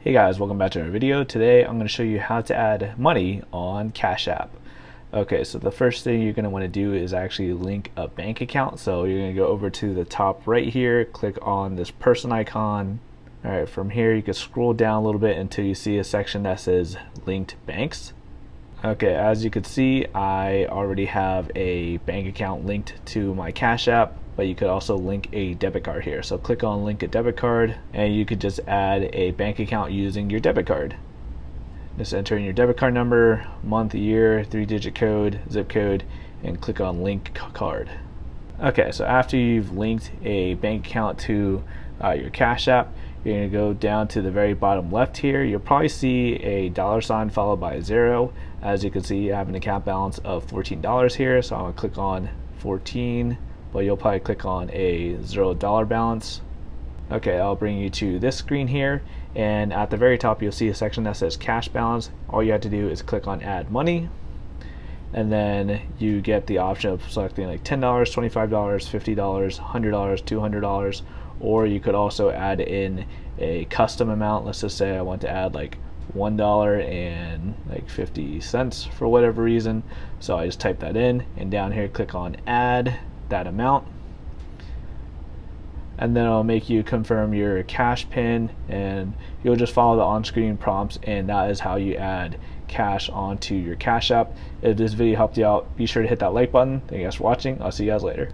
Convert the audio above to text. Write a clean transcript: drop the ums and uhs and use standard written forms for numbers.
Hey guys, welcome back to our video. Today I'm going to show you how to add money on Cash App. Okay, so the first thing you're going to want to do is actually link a bank account. So you're going to go over to the top right here, click on this person icon. Alright, from here you can scroll down a little bit until you see a section that says linked banks. Okay, as you can see, I already have a bank account linked to my Cash App, but you could also link a debit card here. So click on link a debit card and you could just add a bank account using your debit card. Just enter in your debit card number, month, year, 3-digit code, zip code, and click on link card. Okay, so after you've linked a bank account to your Cash App, you're going to go down to the very bottom left here. You'll probably see a $ followed by a 0. As you can see, I have an account balance of $14 here, so I'm going to click on 14, but you'll probably click on a $0 balance. Okay, I'll bring you to this screen here, and at the very top you'll see a section that says cash balance. All you have to do is click on add money, and then you get the option of selecting like $10, $25, $50, $100, $200, or you could also add in a custom amount. Let's just say I want to add like $1.50 for whatever reason. So I just type that in, and down here click on add that amount, and then it'll make you confirm your cash pin, and you'll just follow the on-screen prompts, and that is how you add cash onto your Cash App. If this video helped you out, be sure to hit that like button. Thank you guys for watching. I'll see you guys later.